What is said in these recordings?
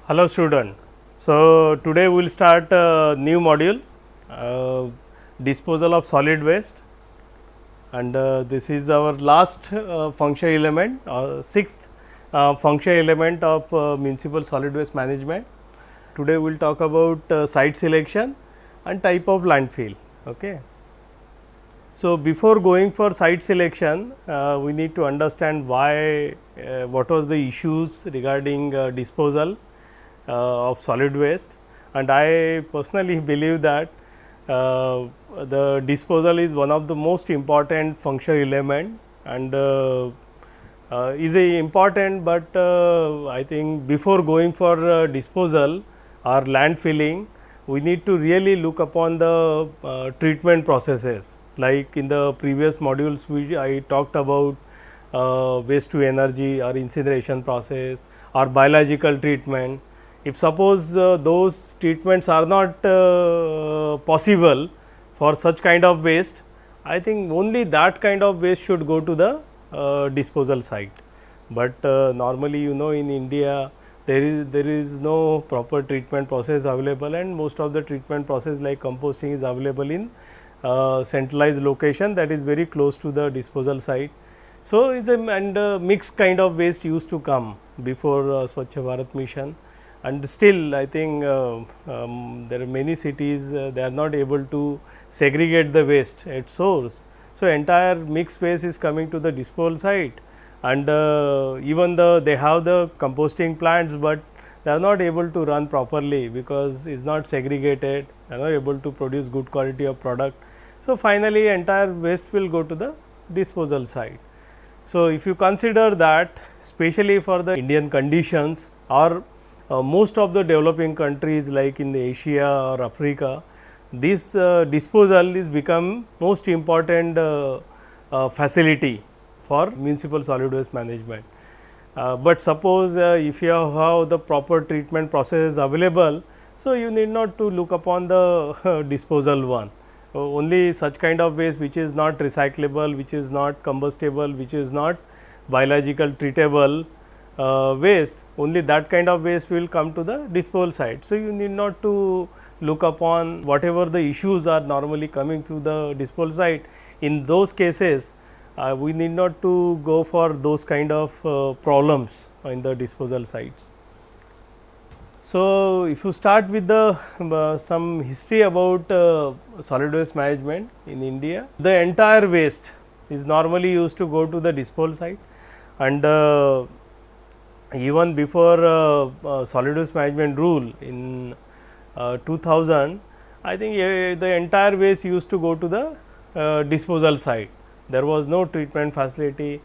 Hello student. So today we will start a new module, uh, disposal of solid waste, and this is our last functional element, sixth functional element of municipal solid waste management. Today we will talk about site selection and type of landfill. Okay. So before going for site selection, we need to understand why, what was the issues regarding disposal of solid waste, and I personally believe that the disposal is one of the most important functional element, and is a important, but I think before going for disposal or landfilling, we need to really look upon the treatment processes. Like in the previous modules, I talked about waste to energy or incineration process or biological treatment. If suppose those treatments are not possible for such kind of waste, I think only that kind of waste should go to the disposal site. But normally in India there is no proper treatment process available, and most of the treatment process like composting is available in centralized location that is very close to the disposal site. So, is a mixed kind of waste used to come before Swachh Bharat mission, and still I think there are many cities they are not able to segregate the waste at source. So, entire mixed waste is coming to the disposal site, and even though they have the composting plants, but they are not able to run properly because it is not segregated, they are not able to produce good quality of product. So, finally, entire waste will go to the disposal site. So, if you consider that, especially for the Indian conditions or most of the developing countries like in the Asia or Africa, this disposal is become most important facility for municipal solid waste management. But suppose if you have the proper treatment processes available, so you need not to look upon the disposal one. Only such kind of waste which is not recyclable, which is not combustible, which is not biological treatable waste, only that kind of waste will come to the disposal site. So, you need not to look upon whatever the issues are normally coming to the disposal site. In those cases, we need not to go for those kind of problems in the disposal sites. So, if you start with the some history about solid waste management in India, the entire waste is normally used to go to the disposal site, and even before solid waste management rule in 2000, I think the entire waste used to go to the disposal site. There was no treatment facility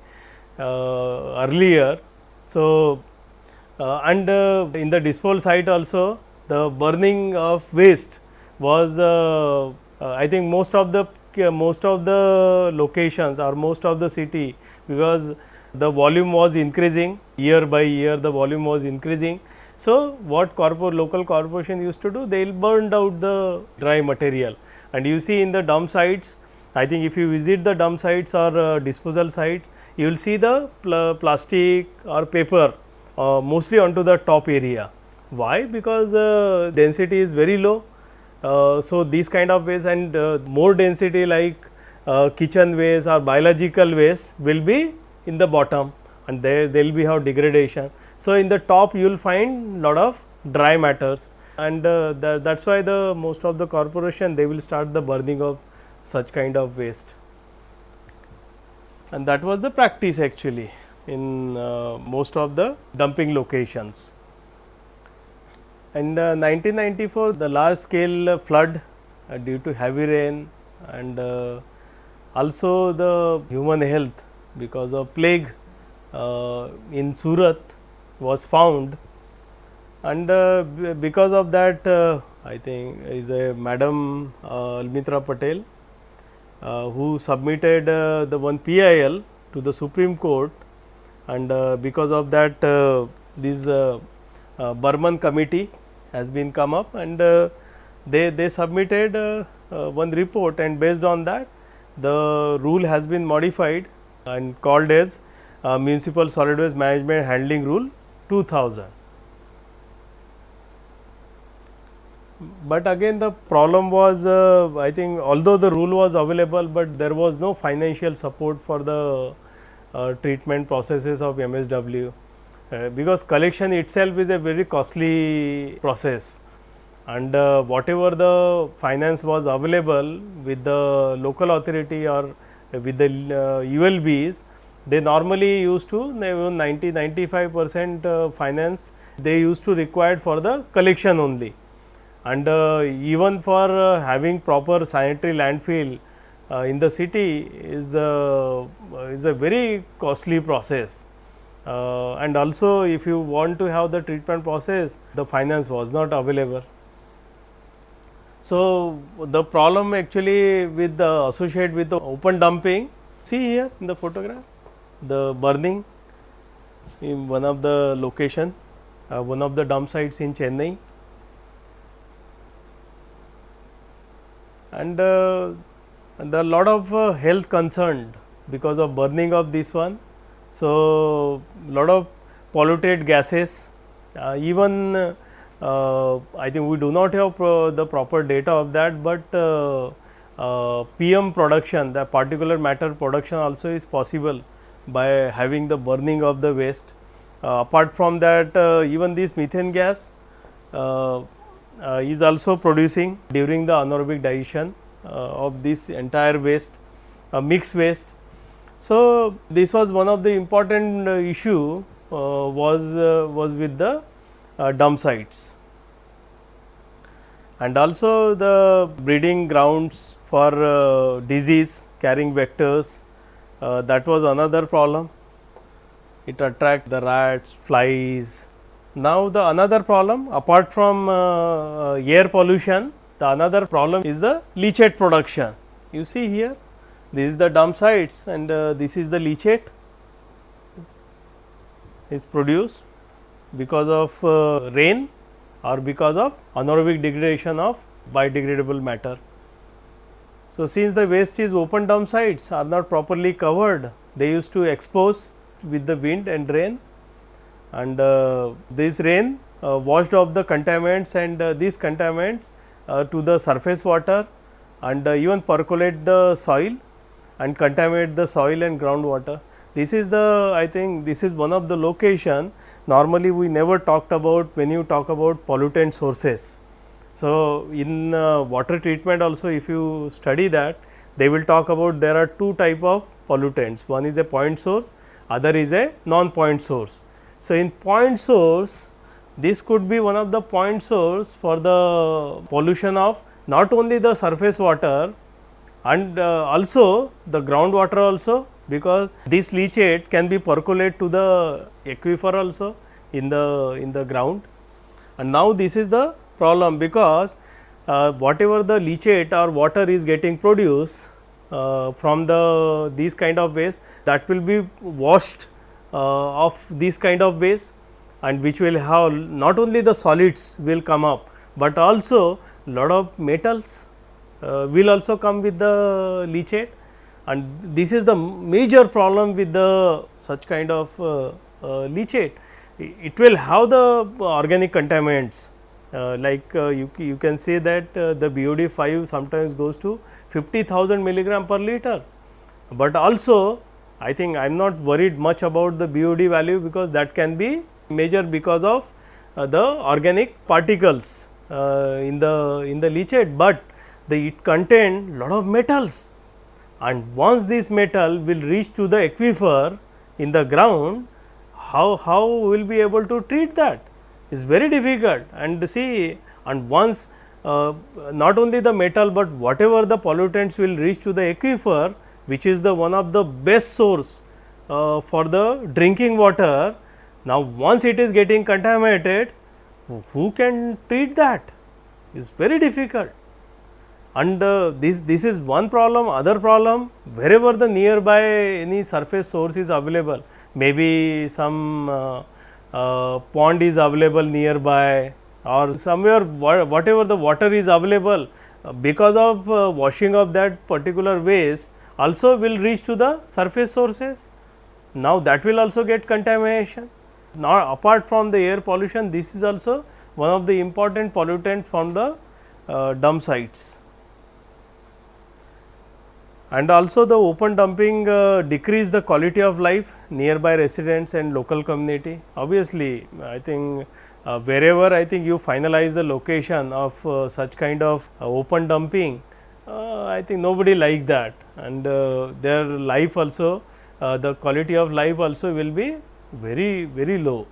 earlier. So, and in the disposal site also, the burning of waste was I think most of the locations or most of the city, because the volume was increasing year by year, the volume was increasing. So, what local corporation used to do, they will burn out the dry material, and you see in the dump sites, I think if you visit the dump sites or disposal sites, you will see the plastic or paper mostly onto the top area. Why? Because density is very low. So, these kind of waste and more density like kitchen waste or biological waste will be in the bottom, and there will be have degradation. So, in the top you will find lot of dry matters, and that is why the most of the corporation they will start the burning of such kind of waste, and that was the practice actually in most of the dumping locations. And 1994, the large scale flood due to heavy rain, and also the human health because of plague in Surat was found, and because of that I think is a Madam Almitra Patel who submitted the one PIL to the Supreme Court, and because of that this Burman committee has been come up, and they submitted one report, and based on that the rule has been modified and called as Municipal Solid Waste Management Handling Rule 2000. But again the problem was I think although the rule was available, but there was no financial support for the treatment processes of MSW, because collection itself is a very costly process, and whatever the finance was available with the local authority or with the ULBs, they normally used to 90-95% finance they used to require for the collection only. And even for having proper sanitary landfill in the city is a very costly process, and also if you want to have the treatment process, the finance was not available. So, the problem actually with the associated with the open dumping, see here in the photograph, the burning in one of the location, one of the dump sites in Chennai, and there are lot of health concerned because of burning of this one. So, lot of polluted gases, even I think we do not have the proper data of that, but PM production, the particulate matter production also is possible by having the burning of the waste. Apart from that, even this methane gas is also producing during the anaerobic digestion of this entire waste, mixed waste. So, this was one of the important issue was with the dump sites, and also the breeding grounds for disease carrying vectors, that was another problem. It attract the rats, flies. Now, the another problem apart from air pollution, the another problem is the leachate production. You see here, this is the dump sites and this is the leachate is produced because of rain or because of anaerobic degradation of biodegradable matter. So, since the waste is open dump sites are not properly covered, they used to expose with the wind and rain, and this rain washed off the contaminants, and these contaminants to the surface water, and even percolate the soil and contaminate the soil and groundwater. This is the, I think this is one of the location normally we never talked about when you talk about pollutant sources. So, in water treatment also if you study that, they will talk about there are two type of pollutants, one is a point source, other is a non-point source. So, in point source, this could be one of the point source for the pollution of not only the surface water and also the groundwater also, because this leachate can be percolate to the aquifer also in the ground. And now, this is the problem, because whatever the leachate or water is getting produced from the these kind of waste, that will be washed of this kind of waste, and which will have not only the solids will come up, but also lot of metals will also come with the leachate, and this is the major problem with the such kind of leachate. It will have the organic contaminants, like you can say that the BOD 5 sometimes goes to 50,000 milligram per liter, but also I think I am not worried much about the BOD value, because that can be measured because of the organic particles in the leachate, but it contain lot of metals, and once this metal will reach to the aquifer in the ground, how will be able to treat that is very difficult. And see, and once not only the metal, but whatever the pollutants will reach to the aquifer, which is the one of the best source for the drinking water. Now, once it is getting contaminated, who can treat that? Is very difficult. And this is one problem. Other problem, wherever the nearby any surface source is available, maybe some pond is available nearby, or somewhere whatever the water is available, because of washing of that particular waste also will reach to the surface sources. Now, that will also get contamination. Now, apart from the air pollution, this is also one of the important pollutant from the dump sites. And also the open dumping decrease the quality of life nearby residents and local community. Obviously, I think wherever I think you finalize the location of such kind of open dumping, I think nobody like that, and their life also, the quality of life also will be very low.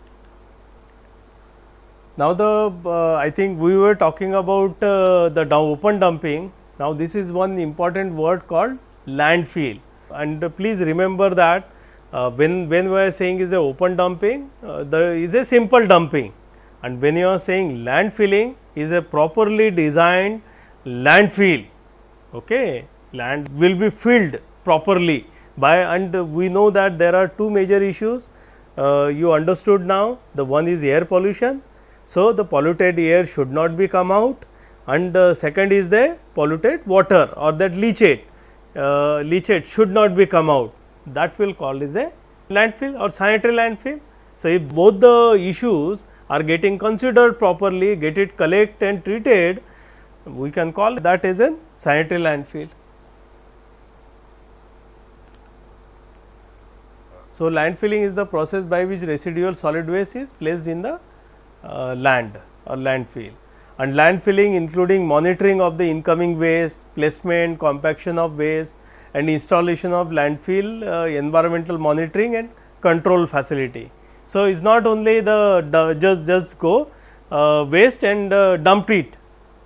Now the I think we were talking about the open dumping. Now this is one important word called landfill, and please remember that when we are saying is a open dumping, there is a simple dumping, and when you are saying landfilling is a properly designed landfill. Okay, land will be filled properly by, and we know that there are two major issues. You understood now. The one is air pollution. So, the polluted air should not be come out, and second is the polluted water or that leachate, leachate should not be come out. That will called as a landfill or sanitary landfill. So, if both the issues are getting considered properly, get it collect and treated, we can call that as a sanitary landfill. So, landfilling is the process by which residual solid waste is placed in the land or landfill, and landfilling including monitoring of the incoming waste, placement, compaction of waste, and installation of landfill environmental monitoring and control facility. So, it is not only the just go waste and dump it.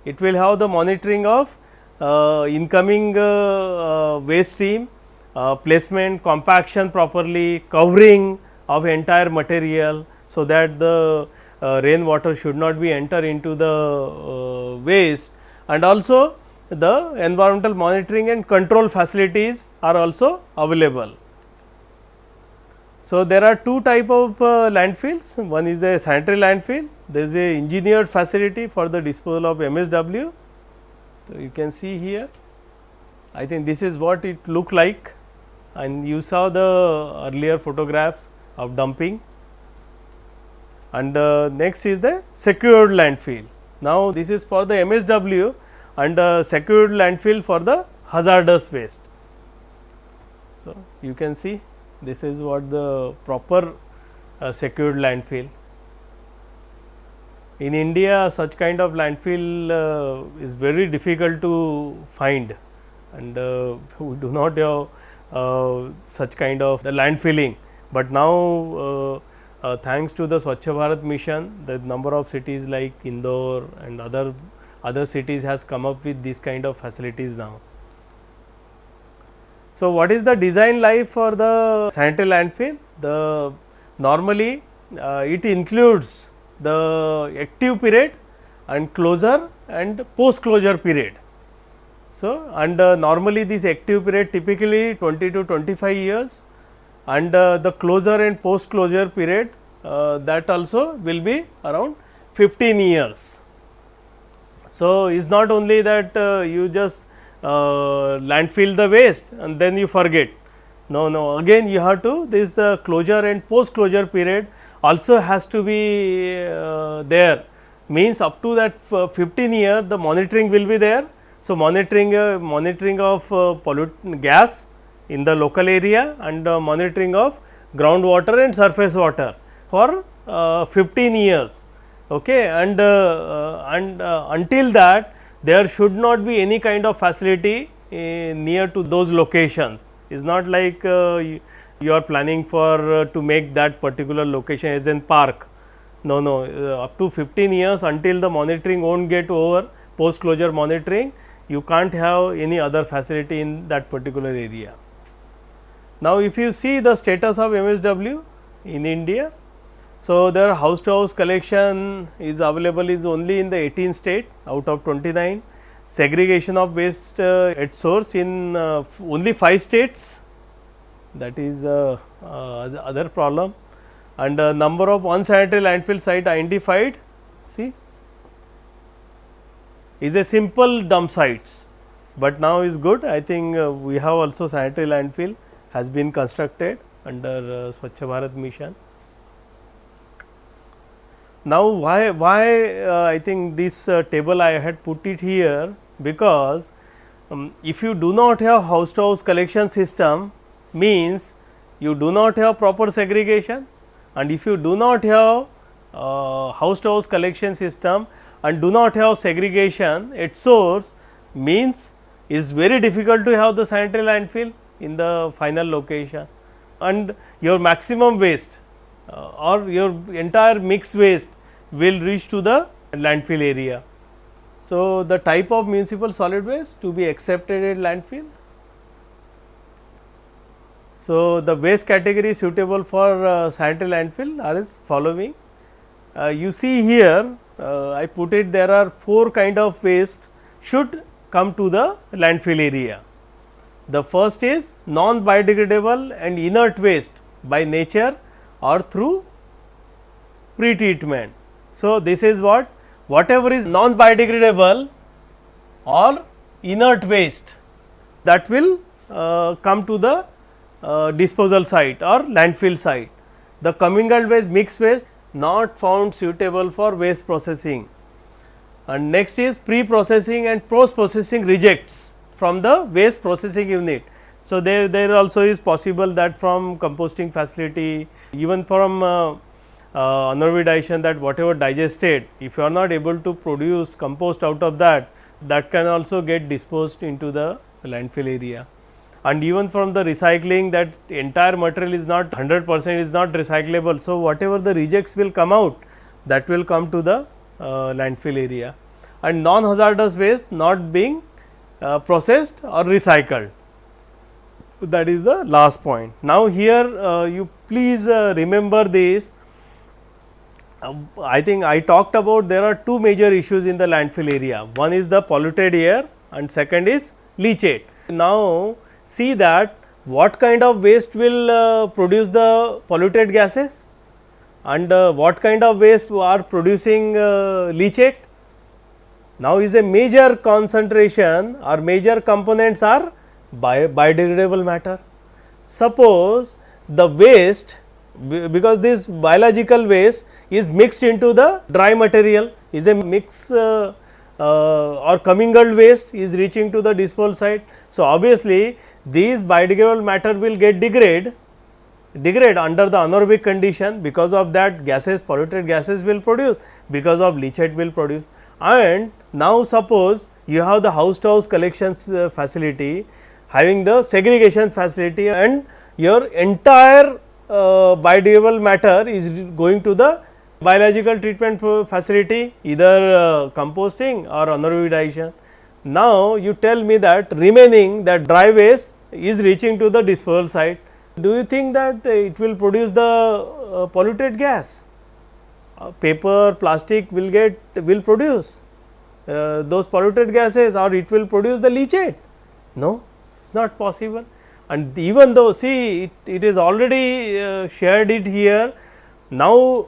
It will have the monitoring of incoming waste stream, placement, compaction properly, covering of entire material, so that the rainwater should not be enter into the waste, and also the environmental monitoring and control facilities are also available. So, there are two type of landfills. One is a sanitary landfill. There is a engineered facility for the disposal of MSW. So, you can see here, I think this is what it look like, and you saw the earlier photographs of dumping. And next is the secured landfill. Now, this is for the MSW, and secured landfill for the hazardous waste. So, you can see this is what the proper secured landfill. In India, such kind of landfill is very difficult to find, and we do not have such kind of the landfilling, but now thanks to the Swachh Bharat mission, the number of cities like Indore and other cities has come up with this kind of facilities now. So, what is the design life for the sanitary landfill? The normally it includes the active period and closure and post closure period. So, and normally this active period typically 20 to 25 years, and the closure and post closure period that also will be around 15 years. So, it is not only that you just landfill the waste and then you forget. No, again you have to, this closure and post closure period also has to be there, means up to that 15 year the monitoring will be there. So, monitoring of gas in the local area, and monitoring of groundwater and surface water for 15 years. Okay, and until that there should not be any kind of facility near to those locations. It is not like you are planning for to make that particular location as in park. No, up to 15 years until the monitoring won't get over, post closure monitoring, you can't have any other facility in that particular area. Now, if you see the status of MSW in India, so their house to house collection is available is only in the 18 state out of 29. Segregation of waste at source in only 5 states, that is the other problem, and number of unsanitary landfill site identified, see, is a simple dump sites, but now is good. I think we have also sanitary landfill has been constructed under Swachh Bharat mission. Now, why I think this table I had put it here, because if you do not have house to house collection system, means you do not have proper segregation, and if you do not have house to house collection system and do not have segregation at source, means it is very difficult to have the sanitary landfill in the final location, and your maximum waste or your entire mixed waste will reach to the landfill area. So, the type of municipal solid waste to be accepted at landfill. So, the waste category suitable for sanitary landfill are as following. You see here I put it, there are 4 kind of waste should come to the landfill area. The first is non biodegradable and inert waste by nature or through pre-treatment. So, this is whatever is non biodegradable or inert waste, that will come to the disposal site or landfill site. The commingled waste, mixed waste not found suitable for waste processing. And next is pre-processing and post-processing rejects from the waste processing unit. So, there also is possible that from composting facility, even from anaerobic that whatever digested, if you are not able to produce compost out of that, that can also get disposed into the landfill area. And even from the recycling, that entire material is not 100% is not recyclable. So, whatever the rejects will come out, that will come to the landfill area, and non-hazardous waste not being processed or recycled. That is the last point. Now, here you please remember this. I think I talked about there are 2 major issues in the landfill area. One is the polluted air and second is leachate. Now, see that what kind of waste will produce the polluted gases and what kind of waste are producing leachate. Now, is a major concentration or major components are biodegradable matter. Suppose the waste, because this biological waste is mixed into the dry material, is a mix or commingled waste is reaching to the disposal site. So, obviously, these biodegradable matter will get degrade under the anaerobic condition. Because of that, gases, polluted gases will produce, because of leachate will produce. And now, suppose you have the house to house collections facility having the segregation facility, and your entire biodegradable matter is going to the biological treatment facility, either composting or anaerobic digestion. Now, you tell me that remaining that dry waste is reaching to the disposal site. Do you think that it will produce the polluted gas? Paper, plastic will produce those polluted gases, or it will produce the leachate? No, it is not possible. And even though, see, it is already shared it here. Now,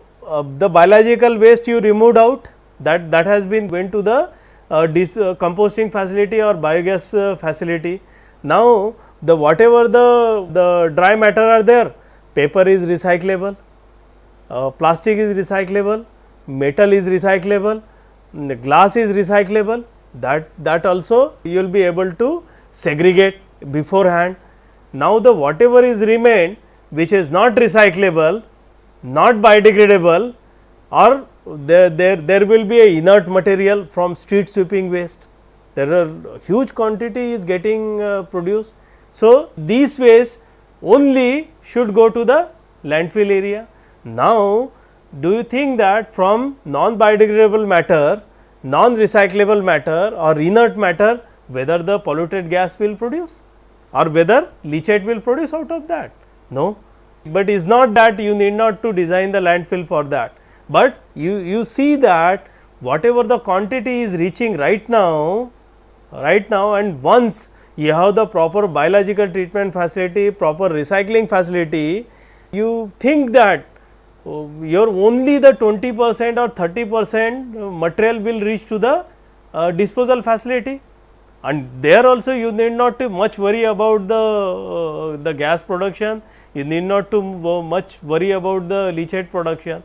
the biological waste you removed out, that has been went to the composting facility or biogas facility. Now, the whatever the dry matter are there, paper is recyclable, plastic is recyclable, metal is recyclable, the glass is recyclable, that also you will be able to segregate beforehand. Now, the whatever is remained which is not recyclable, not biodegradable, or there will be a inert material from street sweeping waste. There are huge quantity is getting produced. So, these waste only should go to the landfill area. Now, do you think that from non biodegradable matter, non recyclable matter or inert matter, whether the polluted gas will produce or whether leachate will produce out of that? No. But it is not that you need not to design the landfill for that, but you see that whatever the quantity is reaching right now, and once you have the proper biological treatment facility, proper recycling facility, you think that your only the 20% or 30% material will reach to the disposal facility, and there also you need not to much worry about the gas production, you need not to much worry about the leachate production.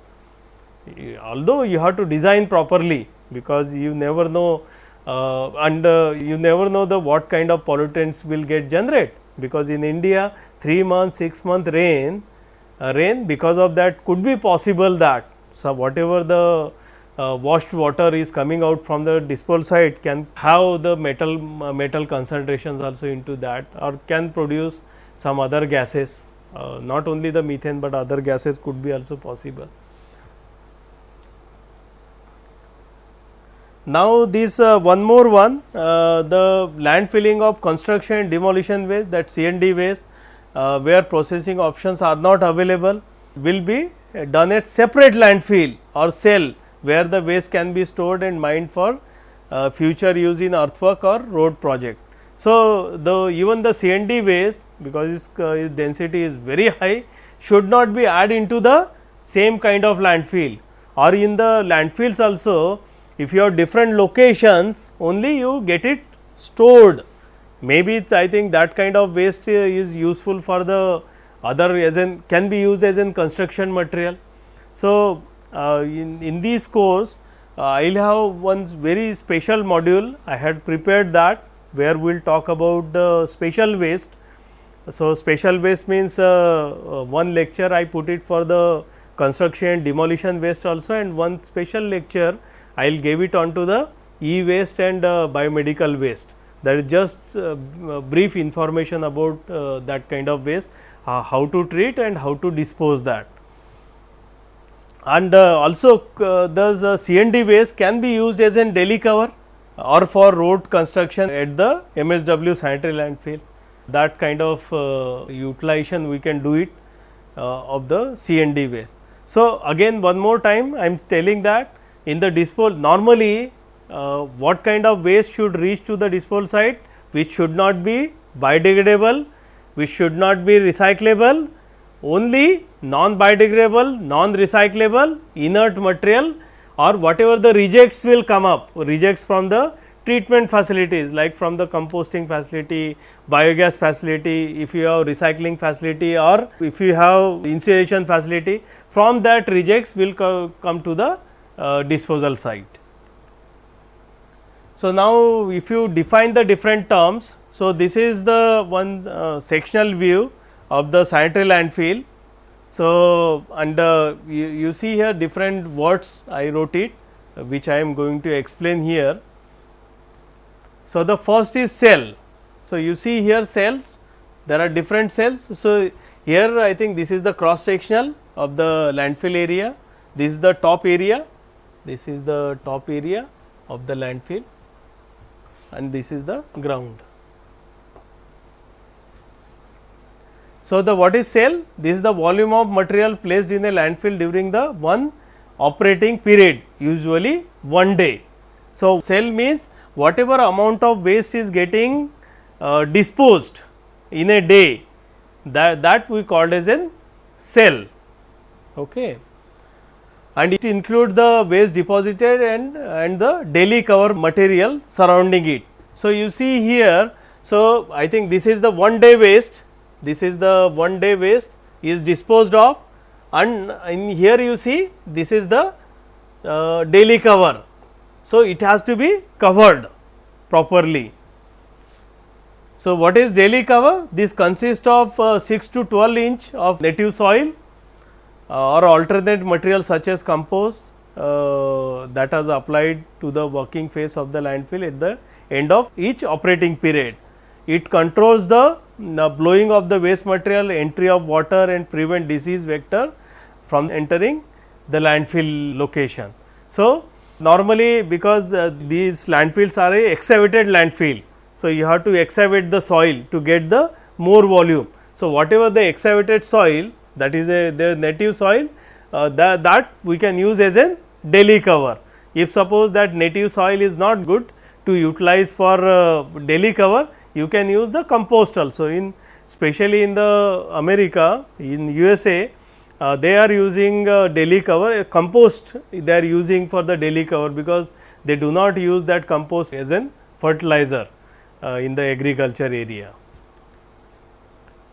although you have to design properly, because you never know and you never know the what kind of pollutants will get generate, because in India 3 months 6 month rain, because of that could be possible that so whatever the washed water is coming out from the disposal site can have the metal concentrations also into that, or can produce some other gases, not only the methane, but other gases could be also possible. Now, this one more one, the landfilling of construction and demolition waste, that C&D waste, where processing options are not available, will be done at separate landfill or cell, where the waste can be stored and mined for future use in earthwork or road project. So, even the C&D waste, because its density is very high, should not be added into the same kind of landfill, or in the landfills also, if you have different locations, only you get it stored. Maybe I think that kind of waste is useful for the other, as in can be used as in construction material. So, in this course I will have one very special module I had prepared, that where we will talk about the special waste. So, special waste means one lecture I put it for the construction and demolition waste also, and one special lecture I will give it on to the e-waste and biomedical waste. That is just brief information about that kind of waste, how to treat and how to dispose that. And also the C&D waste can be used as a daily cover or for road construction at the MSW sanitary landfill. That kind of utilization we can do it of the C&D waste. So, again one more time I am telling that in the disposal, normally what kind of waste should reach to the disposal site, which should not be biodegradable, which should not be recyclable, only non-biodegradable, non-recyclable, inert material, or whatever the rejects will come up, rejects from the treatment facilities, like from the composting facility, biogas facility, if you have recycling facility, or if you have incineration facility, from that rejects will come to the disposal site. So, now if you define the different terms, so this is the one sectional view of the sanitary landfill. So, and you see here different words I wrote it, which I am going to explain here. So, the first is cell. So, you see here cells, there are different cells. So, here I think this is the cross sectional of the landfill area, this is the top area, this is the top area of the landfill, and this is the ground. So, the what is cell? This is the volume of material placed in a landfill during the one operating period, usually 1 day. So, cell means whatever amount of waste is getting disposed in a day, that we called as a cell. Okay. And it includes the waste deposited and the daily cover material surrounding it. So, you see here, so I think this is the 1 day waste, this is the 1 day waste is disposed of, and in here you see this is the daily cover. So, it has to be covered properly. So, what is daily cover? This consists of 6 to 12 inch of native soil or alternate material such as compost that is applied to the working phase of the landfill at the end of each operating period. It controls the blowing of the waste material, entry of water, and prevent disease vector from entering the landfill location. So, normally because these landfills are a excavated landfill, so you have to excavate the soil to get the more volume. So, whatever the excavated soil, that is the native soil, that we can use as a daily cover. If suppose that native soil is not good to utilize for daily cover, you can use the compost also. In especially in the America, in USA, they are using daily cover, compost they are using for the daily cover, because they do not use that compost as an fertilizer in the agriculture area.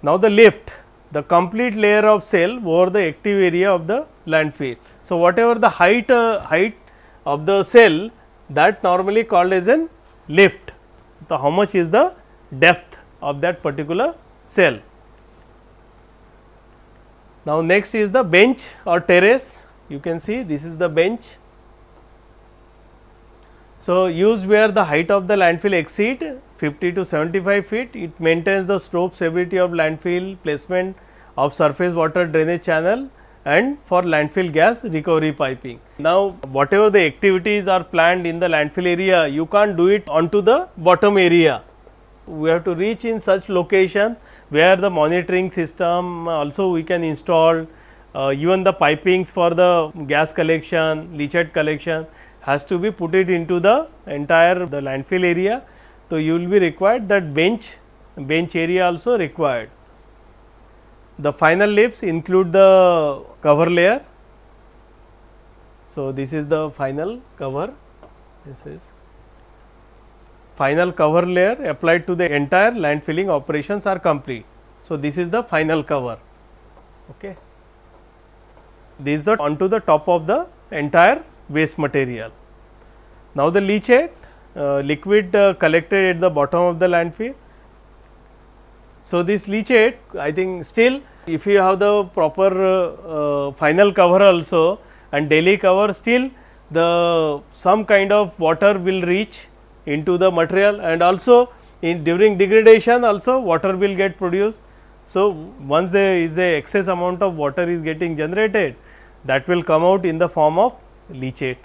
Now, the lift. the complete layer of cell over the active area of the landfill. So, whatever the height of the cell, that normally called as an lift. So, how much is the depth of that particular cell. Now, next is the bench or terrace. You can see this is the bench. So, used where the height of the landfill exceed 50 to 75 feet, it maintains the slope stability of landfill, placement of surface water drainage channel and for landfill gas recovery piping. Now, whatever the activities are planned in the landfill area, you can't do it onto the bottom area. We have to reach in such location where the monitoring system also we can install, even the pipings for the gas collection, leachate collection has to be put it into the entire the landfill area. So, you will be required that bench area also required. The final lifts include the cover layer. So, this is the final cover, this is final cover layer applied to the entire landfilling operations are complete. So, this is the final cover. Okay. These are onto the top of the entire waste material. Now, the leachate liquid collected at the bottom of the landfill. So, this leachate, I think still if you have the proper final cover also and daily cover, still the some kind of water will reach into the material, and also in during degradation also water will get produced. So, once there is a excess amount of water is getting generated, that will come out in the form of leachate.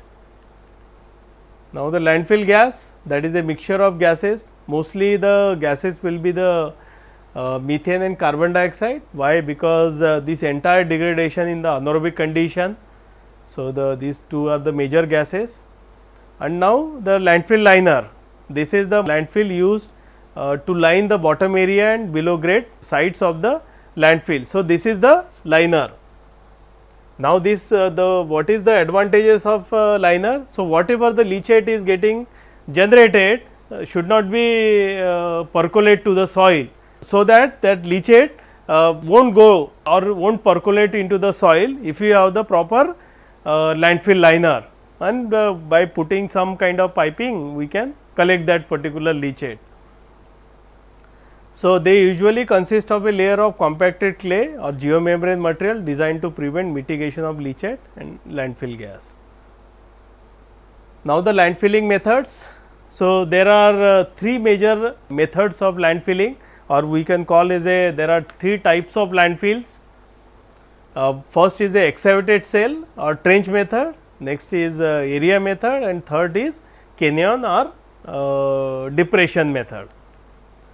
Now, the landfill gas, that is a mixture of gases, mostly the gases will be the methane and carbon dioxide. Why? Because this entire degradation in the anaerobic condition. So, these two are the major gases. And now, the landfill liner, this is the landfill used to line the bottom area and below grade sides of the landfill. So, this is the liner. Now, this what is the advantages of liner? So, whatever the leachate is getting generated should not be percolate to the soil, so that leachate won't go or won't percolate into the soil if you have the proper landfill liner, and by putting some kind of piping we can collect that particular leachate. So, they usually consist of a layer of compacted clay or geomembrane material designed to prevent mitigation of leachate and landfill gas. Now, the landfilling methods. So, there are three major methods of landfilling, or we can call as a, there are three types of landfills. First is the excavated cell or trench method, next is area method, and third is canyon or depression method.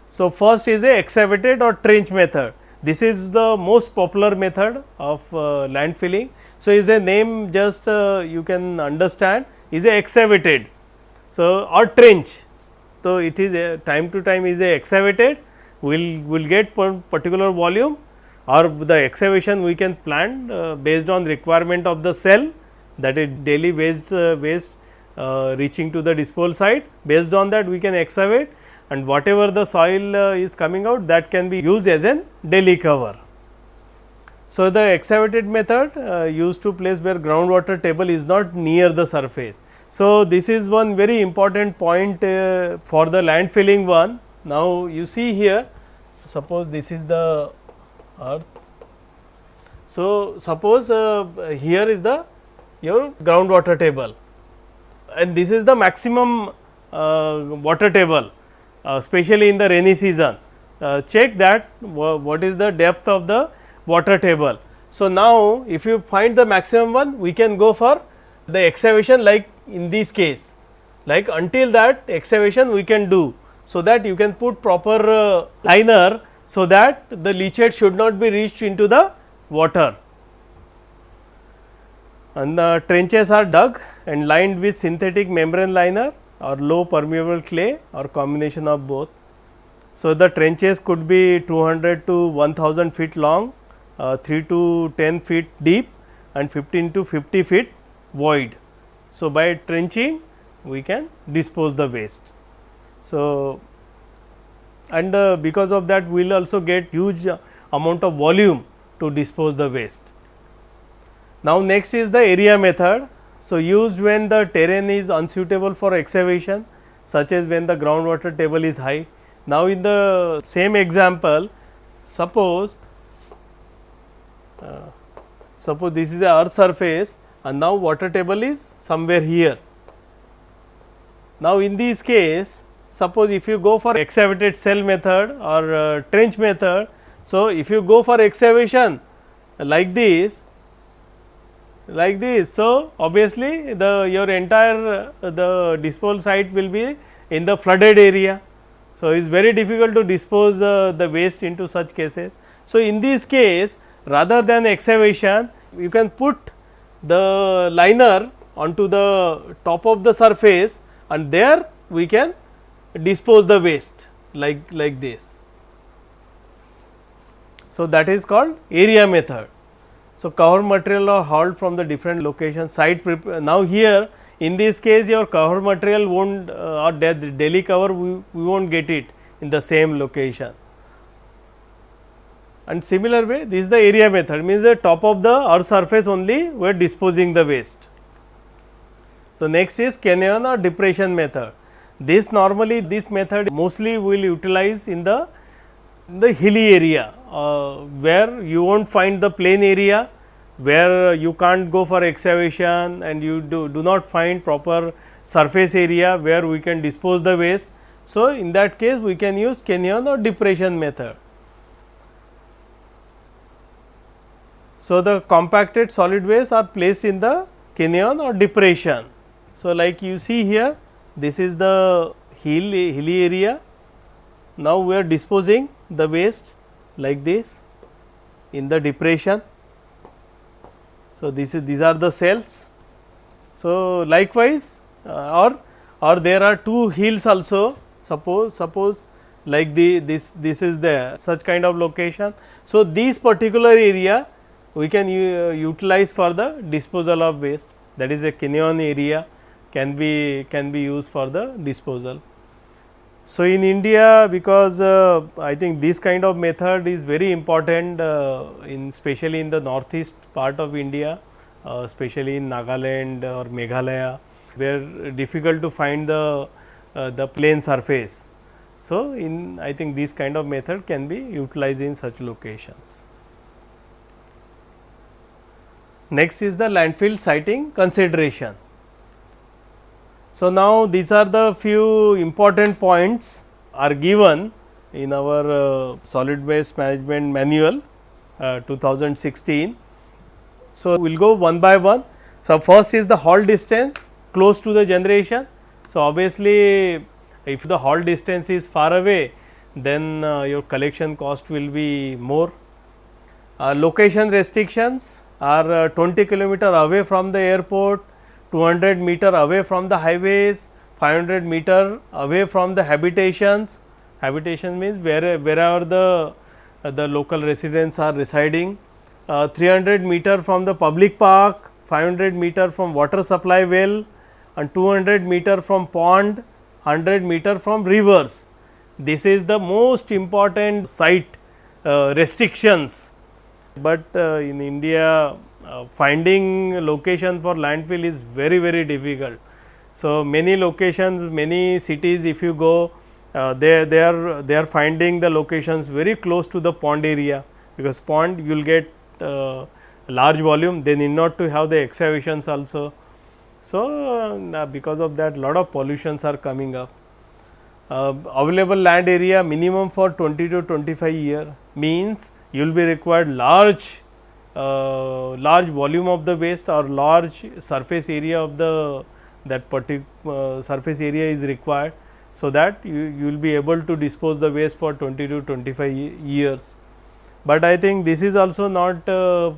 So, first is a excavated or trench method. This is the most popular method of landfilling. So, is a name just you can understand is a excavated. So, or trench. So, it is a time to time is a excavated, will get particular volume, or the excavation we can plan based on requirement of the cell, that is daily waste reaching to the disposal site. Based on that we can excavate, and whatever the soil is coming out, that can be used as an daily cover. So, the excavated method used to place where groundwater table is not near the surface. So, this is one very important point for the landfilling one. Now, you see here, suppose this is the earth. So, suppose here is the your groundwater table, and this is the maximum water table, especially in the rainy season. Check that what is the depth of the water table. So, now if you find the maximum one, we can go for the excavation, like in this case, like until that excavation we can do, so that you can put proper liner, so that the leachate should not be reached into the water. And the trenches are dug and lined with synthetic membrane liner or low permeable clay or combination of both. So, the trenches could be 200 to 1000 feet long, 3 to 10 feet deep, and 15 to 50 feet wide. So, by trenching we can dispose the waste. So, and because of that we will also get huge amount of volume to dispose the waste. Now, next is the area method. So, used when the terrain is unsuitable for excavation, such as when the groundwater table is high. Now, in the same example, suppose this is the earth surface and now water table is somewhere here. Now, in this case, suppose if you go for excavated cell method or trench method. So, if you go for excavation like this, so obviously your entire the disposal site will be in the flooded area. So, it is very difficult to dispose the waste into such cases. So, in this case, rather than excavation, you can put the liner onto the top of the surface and there we can dispose the waste like this. So, that is called area method. So, cover material are hauled from the different locations, site now here in this case your cover material won't or daily cover we won't get it in the same location. And similar way, this is the area method, means the top of the earth surface only we are disposing the waste. So, next is canyon or depression method. This method mostly we will utilize in the hilly area where you won't find the plain area, where you can't go for excavation and you do not find proper surface area where we can dispose the waste. So, in that case we can use canyon or depression method. So, the compacted solid waste are placed in the canyon or depression. So, like you see here, this is the hilly area. Now, we are disposing the waste like this in the depression. So, these are the cells. So, likewise or there are two hills also, suppose like this is the such kind of location. So, this particular area we can utilize for the disposal of waste, that is a canyon area can be used for the disposal. So, in India, because I think this kind of method is very important especially in the northeast part of India, especially in Nagaland or Meghalaya, where difficult to find the plain surface. So, I think this kind of method can be utilized in such locations. Next is the landfill siting consideration. So, now these are the few important points are given in our solid waste management manual 2016. So, we will go one by one. So, first is the haul distance close to the generation. So, obviously, if the haul distance is far away, then your collection cost will be more. Location restrictions are 20 kilometer away from the airport, 200 meter away from the highways, 500 meter away from the habitations. Habitation means wherever the local residents are residing, 300 meter from the public park, 500 meter from water supply well and 200 meter from pond, 100 meter from rivers. This is the most important site restrictions. But in India finding location for landfill is very difficult. So, many locations, many cities if you go, they are finding the locations very close to the pond area, because pond you will get large volume, they need not to have the excavations also. So, because of that lot of pollutions are coming up. Available land area minimum for 20 to 25 year means you will be required large volume of the waste or large surface area of that particular surface area is required. So, that you will be able to dispose the waste for 20 to 25 years. But I think this is also not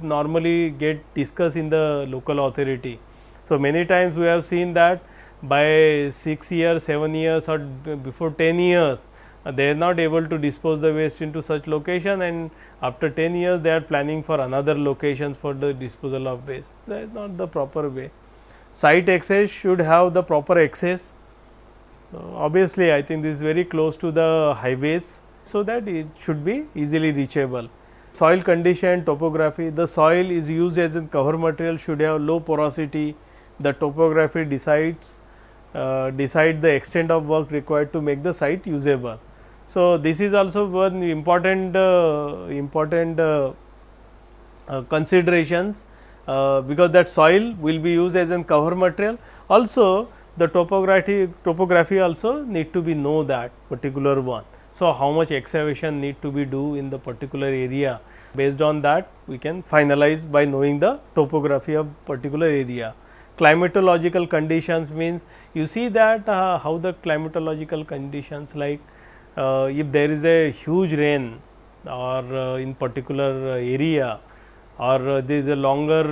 normally get discussed in the local authority. So, many times we have seen that by 6 years, 7 years or before 10 years, they are not able to dispose the waste into such location, and after 10 years they are planning for another locations for the disposal of waste. That is not the proper way. Site access should have the proper access. Obviously, I think this is very close to the highways, so that it should be easily reachable. Soil condition, topography. The soil is used as a cover material, should have low porosity. The topography decides decide the extent of work required to make the site usable. So, this is also one important considerations, because that soil will be used as a cover material. Also the topography also need to be know that particular one. So, how much excavation need to be do in the particular area, based on that we can finalize by knowing the topography of particular area. Climatological conditions means you see that how the climatological conditions, like if there is a huge rain or in particular area, or there is a longer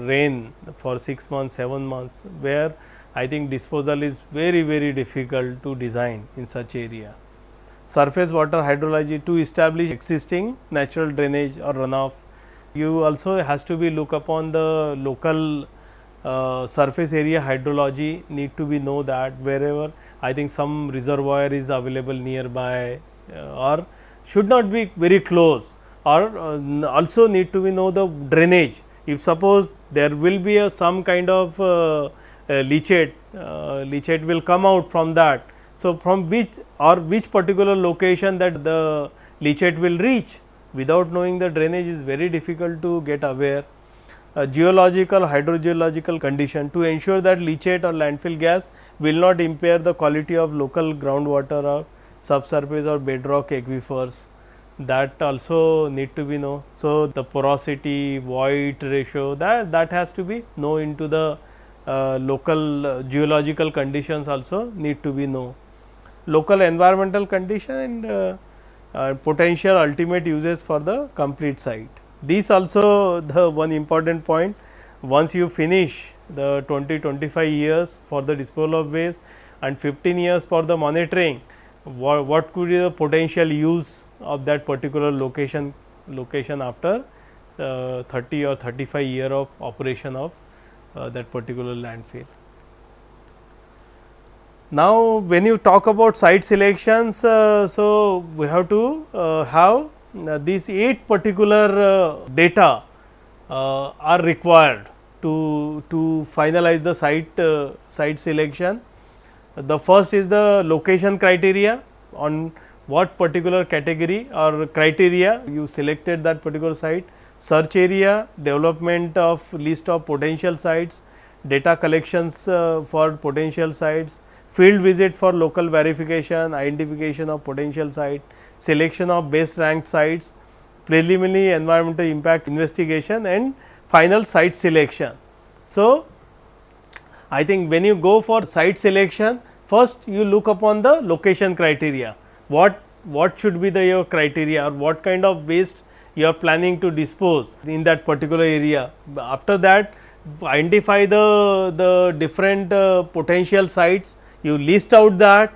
rain for 6 months, 7 months, where I think disposal is very difficult to design in such area. Surface water hydrology, to establish existing natural drainage or runoff, you also has to be look upon the local surface area hydrology, need to be know that wherever I think some reservoir is available nearby, or should not be very close, or also need to be know the drainage. If suppose there will be some kind of leachate, leachate will come out from that. So, from which particular location that the leachate will reach, without knowing the drainage is very difficult to get aware. Geological, hydrogeological condition, to ensure that leachate or landfill gas will not impair the quality of local groundwater or subsurface or bedrock aquifers, that also need to be know. So, the porosity, void ratio, that has to be know into the local geological conditions, also need to be know. Local environmental condition and potential ultimate uses for the complete site. These also the one important point. Once you finish the 20-25 years for the disposal of waste and 15 years for the monitoring, what could be the potential use of that particular location after 30 or 35 year of operation of that particular landfill. Now, when you talk about site selections, so we have to have these 8 particular data are required to finalize the site selection. The first is the location criteria, on what particular category or criteria you selected that particular site. Search area, development of list of potential sites, data collections for potential sites, field visit for local verification, identification of potential site, selection of best ranked sites, preliminary environmental impact investigation, and final site selection. So, I think when you go for site selection, first you look upon the location criteria. What should be your criteria, or what kind of waste you are planning to dispose in that particular area. After that, identify the different potential sites, you list out that,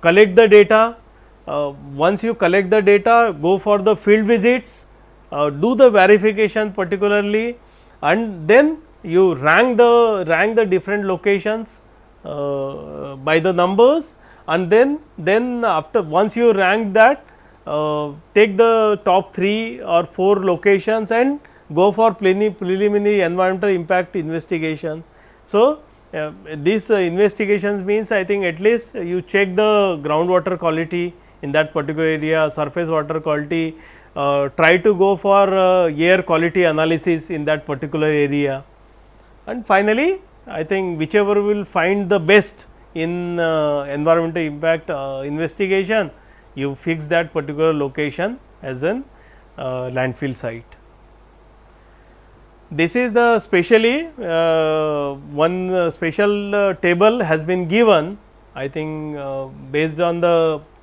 collect the data. Once you collect the data, go for the field visits, do the verification particularly, and then you rank the different locations by the numbers, and then after once you rank that, take the top 3 or 4 locations and go for preliminary environmental impact investigation. So, these investigations means, I think at least you check the groundwater quality in that particular area, surface water quality, try to go for air quality analysis in that particular area, and finally, I think whichever will find the best in environmental impact investigation, you fix that particular location as an landfill site. This is the specially one special table has been given, I think based on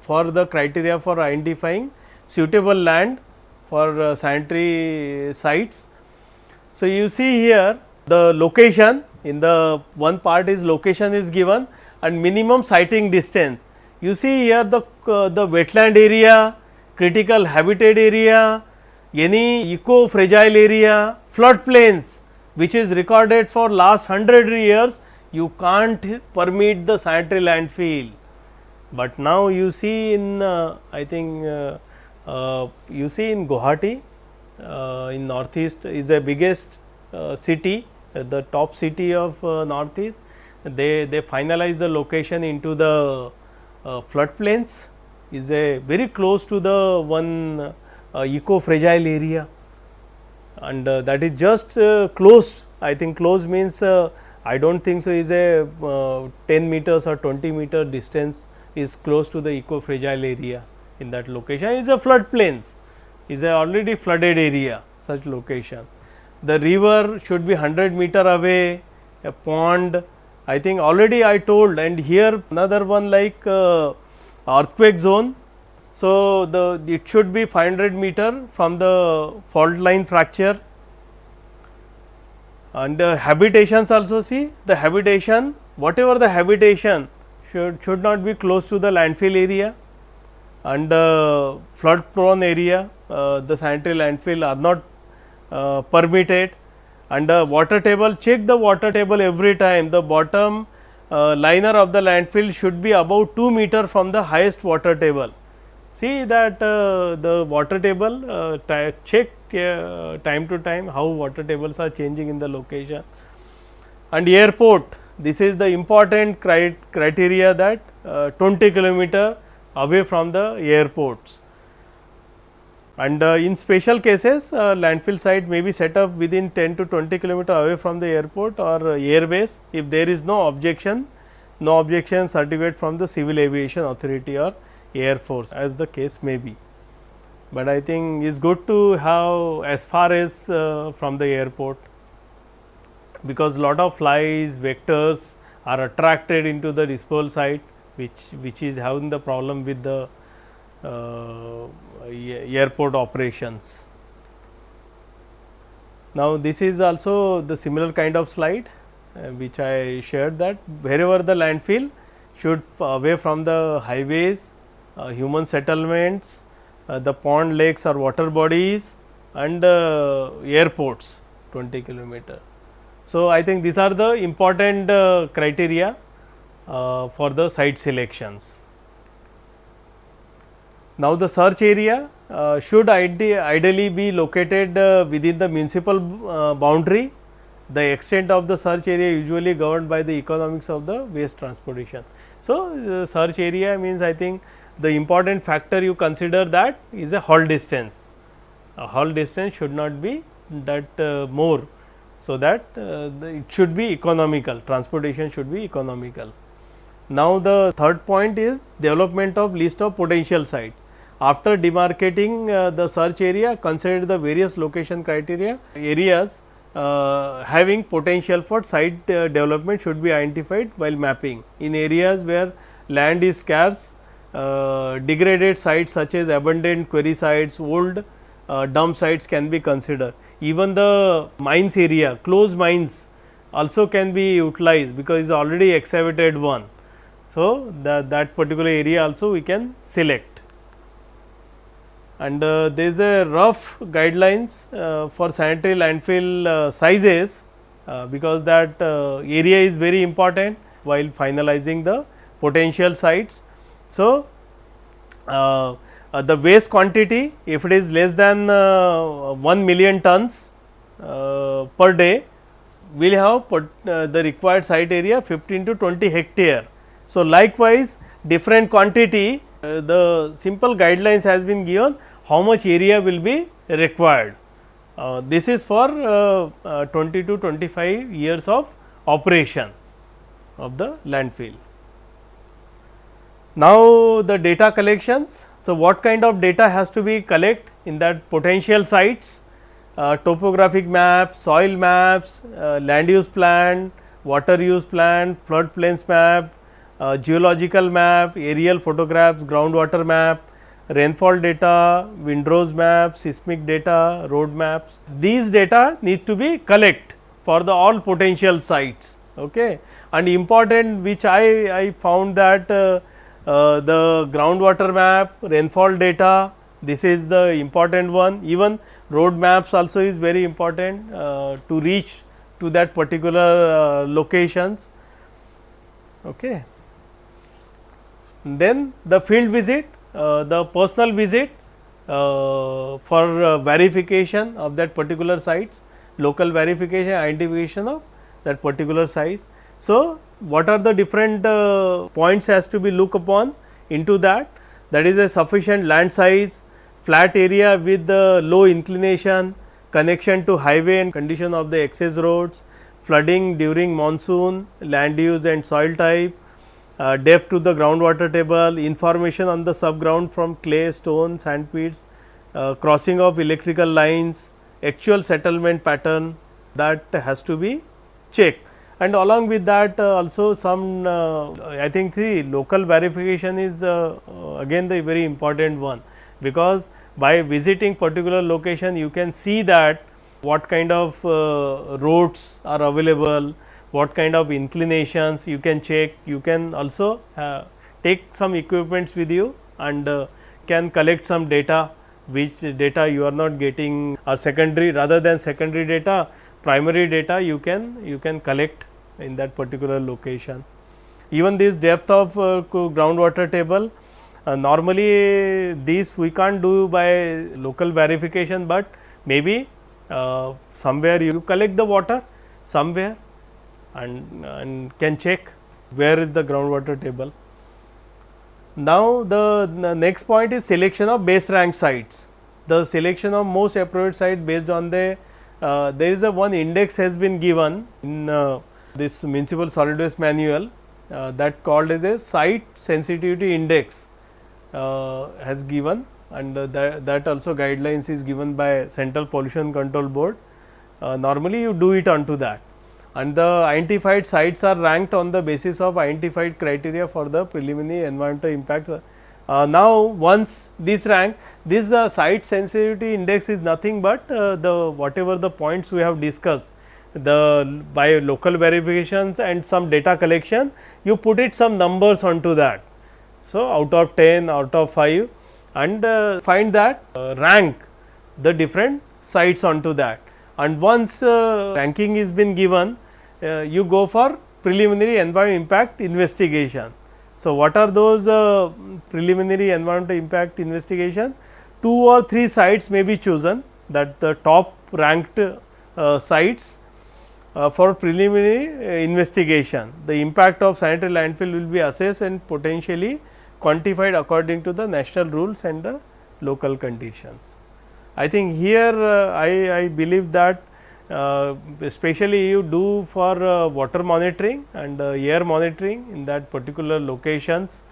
for the criteria for identifying suitable land for sanitary sites. So, you see here the location, in the one part is location is given and minimum siting distance. You see here the wetland area, critical habitat area, any eco fragile area, flood plains which is recorded for last 100 years, you can't permit the sanitary landfill. But now you see in I think You see in Guwahati in northeast is the biggest city, the top city of northeast. They finalize the location into the floodplains, is a very close to the one eco fragile area, and that is just close. I think close means I do not think so is a 10 meters or 20-meter distance is close to the eco fragile area. In that location is a floodplains, is a already flooded area, such location. The river should be 100-meter away, a pond, I think already I told, and here another one like earthquake zone. So, it should be 500-meter from the fault line fracture, and habitations also, see the habitation, whatever the habitation should not be close to the landfill area and flood prone area. The sanitary landfill are not permitted, and water table, check the water table every time. The bottom liner of the landfill should be about 2 meter from the highest water table. See that the water table, check time to time how water tables are changing in the location. And airport, this is the important criteria, that 20 kilometer away from the airports. And in special cases, landfill site may be set up within 10 to 20 kilometer away from the airport or airbase, if there is no objection certificate from the Civil Aviation Authority or Air Force, as the case may be. But I think it is good to have as far as from the airport, because lot of flies, vectors are attracted into the disposal site, which is having the problem with the airport operations. Now, this is also the similar kind of slide which I shared, that wherever the landfill should away from the highways, human settlements, the pond, lakes or water bodies, and airports 20 kilometer. So, I think these are the important criteria for the site selections. Now, the search area should ideally be located within the municipal boundary. The extent of the search area usually governed by the economics of the waste transportation. So, search area means, I think the important factor you consider that is a haul distance. A haul distance should not be that more, so that it should be economical, transportation should be economical. Now, the third point is development of list of potential site. After demarcating the search area, consider the various location criteria. Areas having potential for site development should be identified while mapping. In areas where land is scarce, degraded sites such as abandoned quarry sites, old dump sites can be considered. Even the mines area, closed mines also can be utilized, because it is already excavated one. So, that particular area also we can select. And there is a rough guidelines for sanitary landfill sizes, because that area is very important while finalizing the potential sites. So, the waste quantity, if it is less than 1 million tons per day, we will have the required site area 15 to 20 hectare. So, likewise different quantity, the simple guidelines has been given how much area will be required. This is for 20 to 25 years of operation of the landfill. Now, the data collections. So, what kind of data has to be collect in that potential sites? Topographic maps, soil maps, land use plan, water use plan, flood plains map, geological map, aerial photographs, groundwater map, rainfall data, windrows map, seismic data, road maps. These data need to be collect for the all potential sites. Okay. And important, which I found that the groundwater map, rainfall data, this is the important one. Even road maps also is very important to reach to that particular locations. Okay. Then the field visit, the personal visit, for verification of that particular sites, local verification, identification of that particular size. So, what are the different points has to be looked upon into that? That is a sufficient land size, flat area with low inclination, connection to highway and condition of the access roads, flooding during monsoon, land use and soil type, depth to the groundwater table, information on the subground from clay, stone, sand pits, crossing of electrical lines, actual settlement pattern, that has to be checked. And along with that also some I think the local verification is again the very important one, because by visiting particular location you can see that what kind of roads are available, what kind of inclinations you can check. You can also take some equipments with you and can collect some data, which data you are not getting, or secondary, rather than secondary data, primary data you can collect in that particular location. Even this depth of groundwater table, normally these we can't do by local verification, but maybe somewhere you collect the water somewhere and can check where is the groundwater table. Now, the next point is selection of base rank sites. The selection of most appropriate site based on the there is a one index has been given in this municipal solid waste manual that called as a site sensitivity index has given, and that also guidelines is given by Central Pollution Control Board. Normally you do it onto that, and the identified sites are ranked on the basis of identified criteria for the preliminary environmental impact. Now, once this rank, this site sensitivity index is nothing but the whatever the points we have discussed, the by local verifications and some data collection, you put it some numbers onto that. So, out of 10, out of 5, and find that rank the different sites onto that, and once ranking is been given, you go for preliminary environmental impact investigation. So, what are those preliminary environmental impact investigation? 2 or 3 sites may be chosen, that the top ranked sites for preliminary investigation. The impact of sanitary landfill will be assessed and potentially quantified according to the national rules and the local conditions. I think here I believe that especially you do for water monitoring and air monitoring in that particular locations.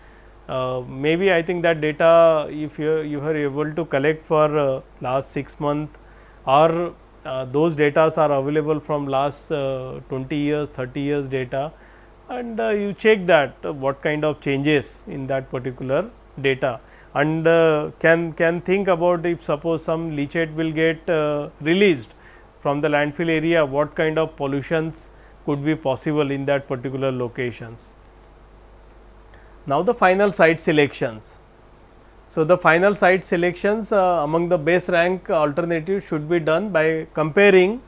Maybe I think that data, if you are able to collect for last 6 months, or those data are available from last 20 years, 30 years data, and you check that what kind of changes in that particular data, and can think about if suppose some leachate will get released from the landfill area, what kind of pollutions could be possible in that particular locations. Now, the final site selections. So, the final site selections among the base rank alternatives should be done by comparing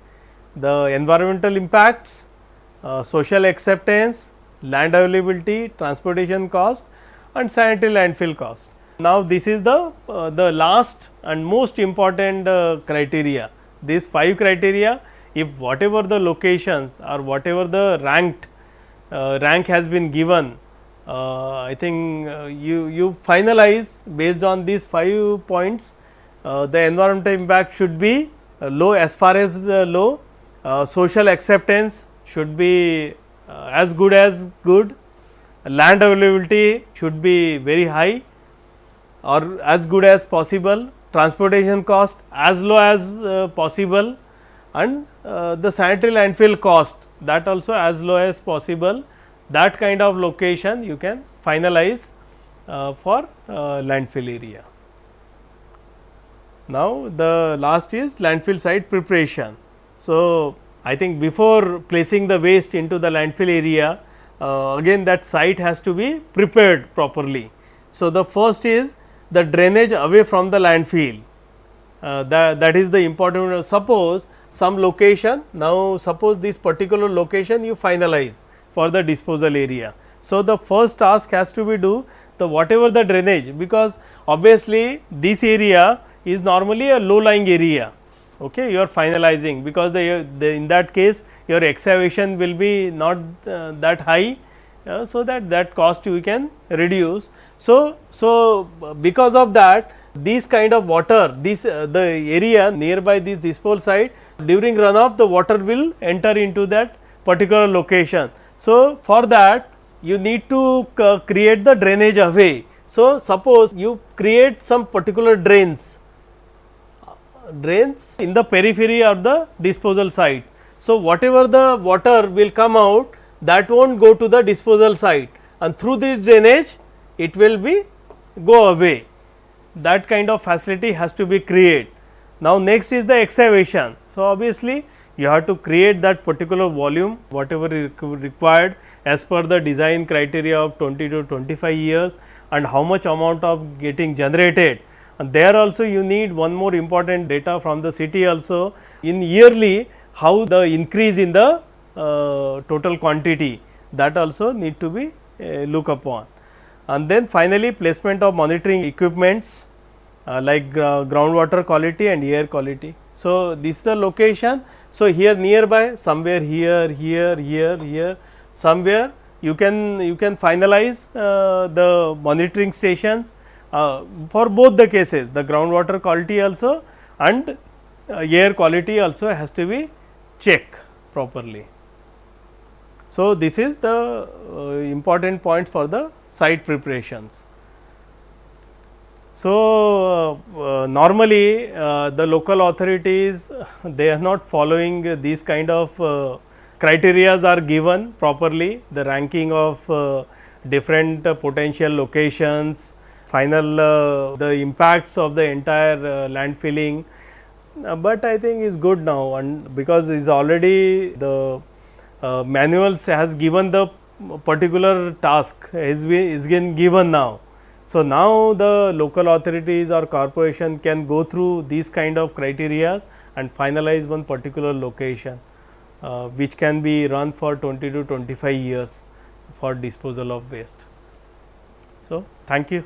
the environmental impacts, social acceptance, land availability, transportation cost, and sanitary landfill cost. Now, this is the last and most important criteria. These 5 criteria, if whatever the locations or whatever the rank has been given, I think you finalize based on these 5 points. The environmental impact should be low, as far as low, social acceptance should be as good, land availability should be very high or as good as possible, transportation cost as low as possible, and the sanitary landfill cost, that also as low as possible. That kind of location you can finalize for landfill area. Now, the last is landfill site preparation. So, I think before placing the waste into the landfill area, again that site has to be prepared properly. So, the first is the drainage away from the landfill, that is the important. Suppose some location, now suppose this particular location you finalize for the disposal area. So, the first task has to be do the whatever the drainage, because obviously this area is normally a low lying area. Okay, you are finalizing, because in that case your excavation will be not that high, so that cost you can reduce. So because of that, these kind of water, the area nearby this disposal site, during runoff the water will enter into that particular location. So for that you need to create the drainage away. So suppose you create some particular drains in the periphery of the disposal site. So whatever the water will come out, that won't go to the disposal site, and through the drainage it will be go away. That kind of facility has to be created. Now next is the excavation. So obviously you have to create that particular volume, whatever is required as per the design criteria of 20 to 25 years, and how much amount of getting generated. And there also you need one more important data from the city also, in yearly how the increase in the total quantity, that also need to be look upon. And then finally placement of monitoring equipments like groundwater quality and air quality. So this is the location. So here nearby, somewhere here, somewhere you can finalize the monitoring stations for both the cases, the groundwater quality also and air quality also has to be checked properly. So this is the important point for the site preparations. So normally the local authorities, they are not following these kind of criterias are given properly, the ranking of different potential locations, final the impacts of the entire landfilling, but I think is good now, and because is already the manuals has given the particular task is been given now. So now the local authorities or corporation can go through these kind of criteria and finalize one particular location which can be run for 20 to 25 years for disposal of waste. So thank you.